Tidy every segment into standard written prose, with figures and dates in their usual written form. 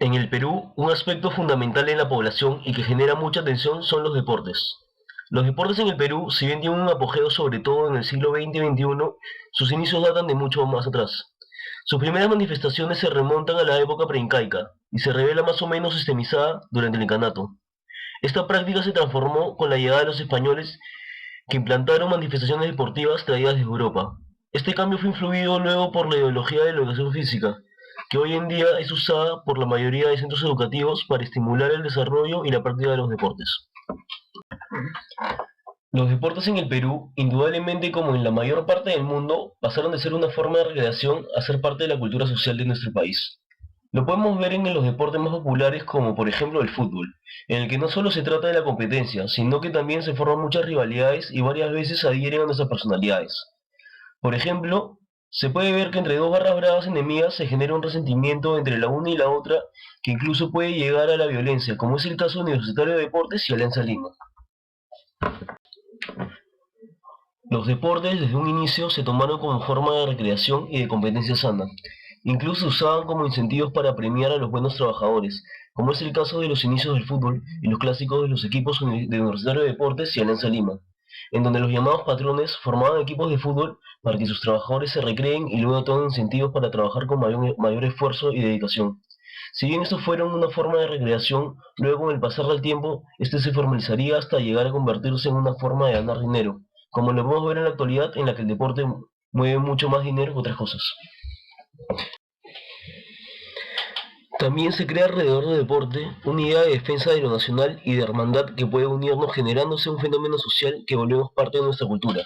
En el Perú, un aspecto fundamental en la población y que genera mucha atención son los deportes. Los deportes en el Perú, si bien tienen un apogeo sobre todo en el siglo XX y XXI, sus inicios datan de mucho más atrás. Sus primeras manifestaciones se remontan a la época preincaica y se revela más o menos sistemizada durante el incanato. Esta práctica se transformó con la llegada de los españoles que implantaron manifestaciones deportivas traídas de Europa. Este cambio fue influido luego por la ideología de la educación física, que hoy en día es usada por la mayoría de centros educativos para estimular el desarrollo y la práctica de los deportes. Los deportes en el Perú, indudablemente como en la mayor parte del mundo, pasaron de ser una forma de recreación a ser parte de la cultura social de nuestro país. Lo podemos ver en los deportes más populares como por ejemplo el fútbol, en el que no solo se trata de la competencia, sino que también se forman muchas rivalidades y varias veces adhieren a nuestras personalidades. Por ejemplo, se puede ver que entre dos barras bravas enemigas se genera un resentimiento entre la una y la otra que incluso puede llegar a la violencia, como es el caso de Universitario de Deportes y Alianza Lima. Los deportes desde un inicio se tomaron como forma de recreación y de competencia sana. Incluso se usaban como incentivos para premiar a los buenos trabajadores, como es el caso de los inicios del fútbol y los clásicos de los equipos de Universitario de Deportes y Alianza Lima, en donde los llamados patrones formaban equipos de fútbol para que sus trabajadores se recreen y luego tomen incentivos para trabajar con mayor esfuerzo y dedicación. Si bien estos fueron una forma de recreación, luego con el pasar del tiempo, este se formalizaría hasta llegar a convertirse en una forma de ganar dinero, como lo podemos ver en la actualidad en la que el deporte mueve mucho más dinero que otras cosas. También se crea alrededor del deporte una idea de defensa de lo nacional y de hermandad que puede unirnos generándose un fenómeno social que volvemos parte de nuestra cultura.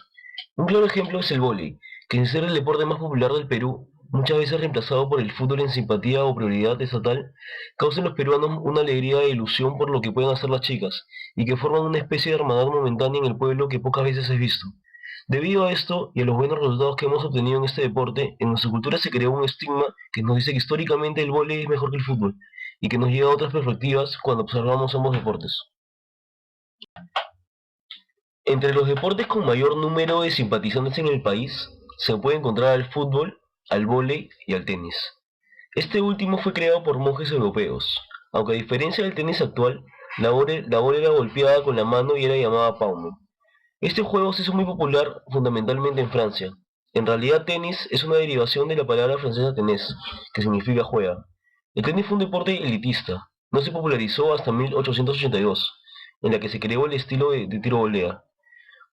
Un claro ejemplo es el vóley, que sin ser el deporte más popular del Perú, muchas veces reemplazado por el fútbol en simpatía o prioridad estatal, causa en los peruanos una alegría e ilusión por lo que pueden hacer las chicas, y que forman una especie de hermandad momentánea en el pueblo que pocas veces es visto. Debido a esto y a los buenos resultados que hemos obtenido en este deporte, en nuestra cultura se creó un estigma que nos dice que históricamente el vóley es mejor que el fútbol, y que nos lleva a otras perspectivas cuando observamos ambos deportes. Entre los deportes con mayor número de simpatizantes en el país, se puede encontrar al fútbol, al vóley y al tenis. Este último fue creado por monjes europeos, aunque a diferencia del tenis actual, la bola era golpeada con la mano y era llamada paume. Este juego se hizo muy popular fundamentalmente en Francia. En realidad tenis es una derivación de la palabra francesa tennis, que significa juega. El tenis fue un deporte elitista, no se popularizó hasta 1882, en la que se creó el estilo de tiro volea.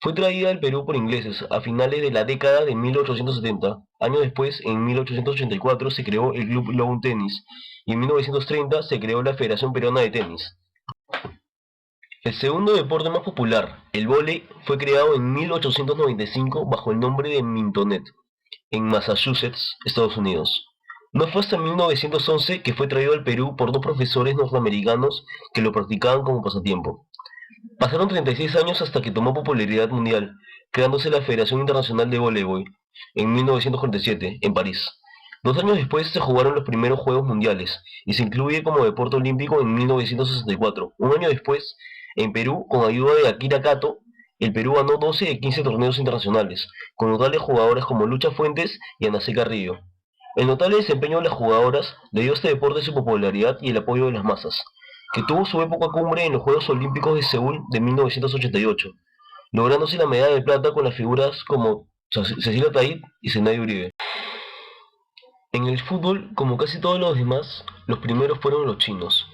Fue traída al Perú por ingleses a finales de la década de 1870. Años después, en 1884, se creó el Club Lawn Tennis y en 1930 se creó la Federación Peruana de Tenis. El segundo deporte más popular, el vóley, fue creado en 1895 bajo el nombre de Mintonet, en Massachusetts, Estados Unidos. No fue hasta 1911 que fue traído al Perú por dos profesores norteamericanos que lo practicaban como pasatiempo. Pasaron 36 años hasta que tomó popularidad mundial, creándose la Federación Internacional de Voleibol en 1947, en París. 2 años después se jugaron los primeros Juegos Mundiales y se incluye como deporte olímpico en 1964. Un año después, en Perú, con ayuda de Akira Kato, el Perú ganó 12 de 15 torneos internacionales, con notables jugadoras como Lucha Fuentes y Anacé Carrillo. El notable desempeño de las jugadoras le dio a este deporte su popularidad y el apoyo de las masas, que tuvo su época cumbre en los Juegos Olímpicos de Seúl de 1988, lográndose la medalla de plata con las figuras como Cecilia Taid y Zenaida Uribe. En el fútbol, como casi todos los demás, los primeros fueron los chinos.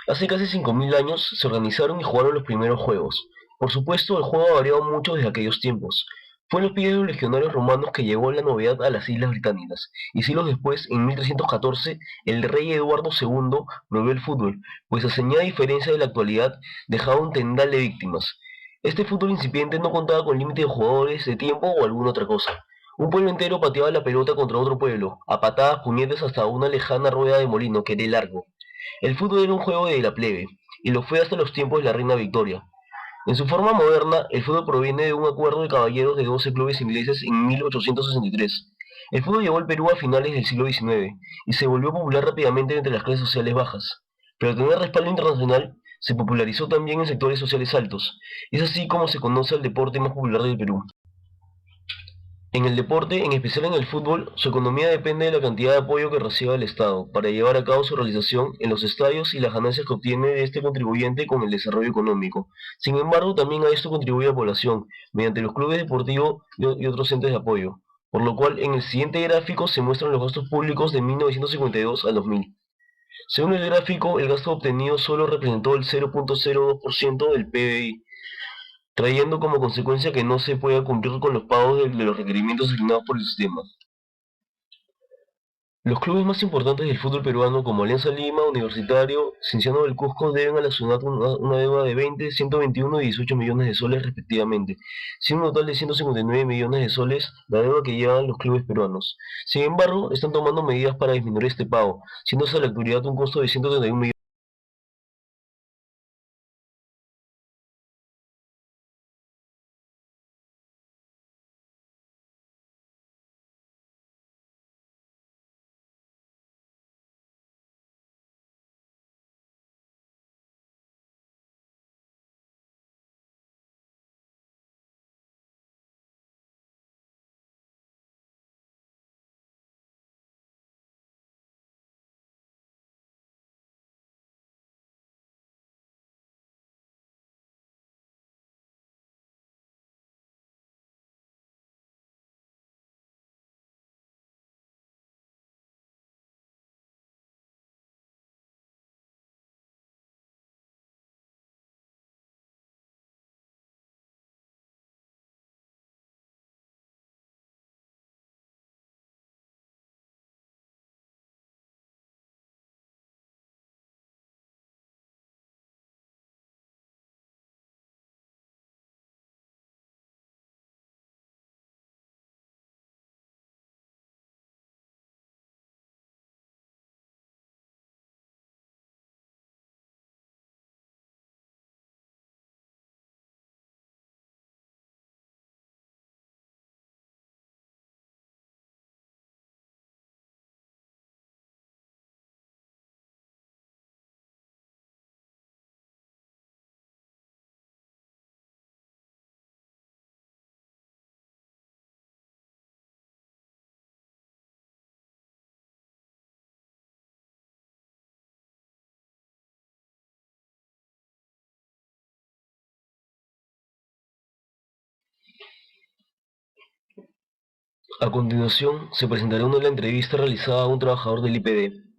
Hace casi 5000 años se organizaron y jugaron los primeros juegos. Por supuesto, el juego ha variado mucho desde aquellos tiempos. Fue en los pies de los legionarios romanos que llegó la novedad a las Islas Británicas, y siglos después, en 1314, el rey Eduardo II prohibió el fútbol, pues a señal diferencia de la actualidad, dejaba un tendal de víctimas. Este fútbol incipiente no contaba con límite de jugadores, de tiempo o alguna otra cosa. Un pueblo entero pateaba la pelota contra otro pueblo, a patadas, puñetes hasta una lejana rueda de molino que era el largo. El fútbol era un juego de la plebe, y lo fue hasta los tiempos de la reina Victoria. En su forma moderna, el fútbol proviene de un acuerdo de caballeros de 12 clubes ingleses en 1863. El fútbol llegó al Perú a finales del siglo XIX y se volvió popular rápidamente entre las clases sociales bajas. Pero al tener respaldo internacional, se popularizó también en sectores sociales altos. Es así como se conoce al deporte más popular del Perú. En el deporte, en especial en el fútbol, su economía depende de la cantidad de apoyo que reciba el Estado para llevar a cabo su realización en los estadios y las ganancias que obtiene de este contribuyente con el desarrollo económico. Sin embargo, también a esto contribuye la población, mediante los clubes deportivos y otros entes de apoyo, por lo cual en el siguiente gráfico se muestran los gastos públicos de 1952 al 2000. Según el gráfico, el gasto obtenido solo representó el 0.02% del PBI, trayendo como consecuencia que no se pueda cumplir con los pagos de los requerimientos asignados por el sistema. Los clubes más importantes del fútbol peruano, como Alianza Lima, Universitario, Cienciano del Cusco, deben a la ciudad una deuda de 20, 121 y 18 millones de soles respectivamente, siendo un total de 159 millones de soles la deuda que llevan los clubes peruanos. Sin embargo, están tomando medidas para disminuir este pago, siendo esa la actualidad un costo de 131 millones. A continuación, se presentará una la entrevista realizada a un trabajador del IPD.